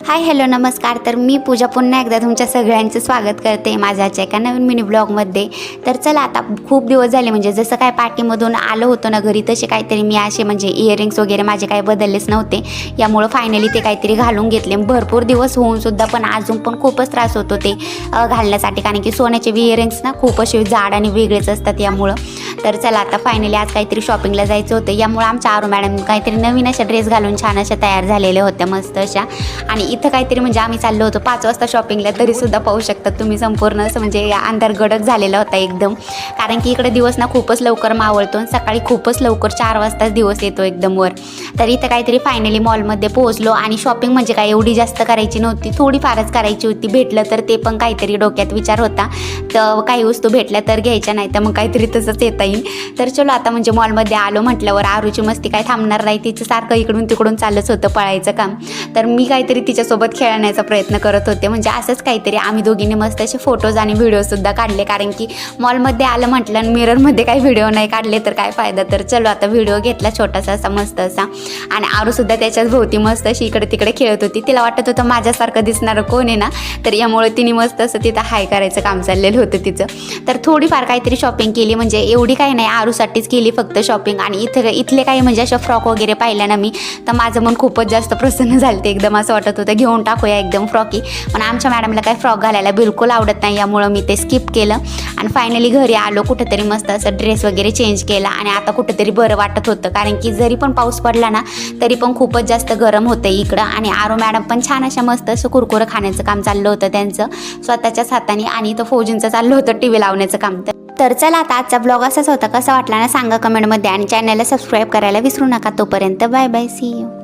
Hi hello नमस्कार. तर मी पूजा पुन्हा एकदा तुमच्या सगळ्यांचं स्वागत करते माझ्याच्या एका नवीन मिनी ब्लॉगमध्ये. तर चला आता खूप दिवस झाले म्हणजे जसं काय पार्टीमधून आलं होतं ना घरी तसे काहीतरी मी असे म्हणजे इयरिंग्स वगैरे माझे काही बदललेच नव्हते. यामुळं फायनली ते काहीतरी घालून घेतले. भरपूर दिवस होऊन सुद्धा पण अजून पण खूपच त्रास होतो ते घालण्यासाठी, कारण की सोन्याचे इयरिंग्स ना खूप असे जाड आणि वेगळेच असतात यामुळं. तर चला आता फायनली आज काहीतरी शॉपिंगला जायचं होतं. यामुळं आमच्या आरू मॅडम काहीतरी नवीन अशा ड्रेस घालून छान अशा तयार झालेल्या होत्या मस्त अशा. आणि इथं काहीतरी म्हणजे आम्ही चाललो होतो 5 वाजता शॉपिंगला, तरीसुद्धा पाहू शकतात तुम्ही संपूर्ण असं म्हणजे अंधार गडद झालेला होता एकदम. कारण की इकडे दिवस ना खूपच लवकर मावळतो आणि सकाळी खूपच लवकर 4 वाजताच दिवस येतो एकदम वर. तर इथं काहीतरी फायनली मॉलमध्ये पोहोचलो आणि शॉपिंग म्हणजे काय एवढी जास्त करायची नव्हती, थोडी फारच करायची होती. भेटलं तर ते पण काहीतरी डोक्यात विचार होता, तर काही वस्तू भेटल्या तर घ्यायच्या, नाही तर मग काहीतरी तसंच येता येईल. तर चलो आता म्हणजे मॉलमध्ये आलो म्हटल्यावर आरूची मस्ती काय थांबणार नाही, तिचं सारखं इकडून तिकडून चालूच होतं पळायचं काम. तर मी काहीतरी तिच्यासोबत खेळण्याचा प्रयत्न करत होते, म्हणजे असंच काहीतरी आम्ही दोघींनी मस्त असे फोटोज आणि व्हिडिओसुद्धा काढले. कारण की मॉलमध्ये आलं म्हटलं आणि मिररमध्ये काही व्हिडिओ नाही काढले तर काय फायदा. तर चलो आता व्हिडिओ घेतला छोटासा असा मस्त असा, आणि आरूसुद्धा त्याच्याच भोवती मस्त अशी इकडे तिकडे खेळत होती. तिला वाटत होतं माझ्यासारखं दिसणारं कोण आहे ना, तर यामुळे तिने मस्त असं तिथं हाय करायचं काम चाललेलं होतं तिचं. तर थोडीफार काहीतरी शॉपिंग केली, म्हणजे एवढी काही नाही, आरूसाठीच केली फक्त शॉपिंग. आणि इथले काही म्हणजे अशा फ्रॉक वगैरे पाहिल्या ना मी, तर माझं मन खूपच जास्त प्रसन्न झालं. ते एकदम असं वाटत होतं घेऊन टाकूया एकदम फ्रॉकी. पण आमच्या मॅडमला काही फ्रॉक घालायला बिलकुल आवडत नाही, यामुळं मी ते स्किप केलं. आणि फायनली घरी आलो, कुठंतरी मस्त असं ड्रेस वगैरे चेंज केला आणि आता कुठंतरी बरं वाटत होतं. कारण की जरी पण पाऊस पडला ना तरी पण खूपच जास्त गरम होतं इकडं. आणि आरू मॅडम पण छान अशा मस्त असं कुरकुरं खाण्याचं काम चाललं होतं त्यांचं स्वतःच्याच हाताने, आणि इथं फौजींचं चाललं होतं टी व्ही लावण्याचं काम. तर चला आता आजचा ब्लॉग असाच होता, कसा वाटला ना सांगा कमेंटमध्ये, आणि चॅनलला सबस्क्राईब करायला विसरू नका. तोपर्यंत बाय बाय, सी यू.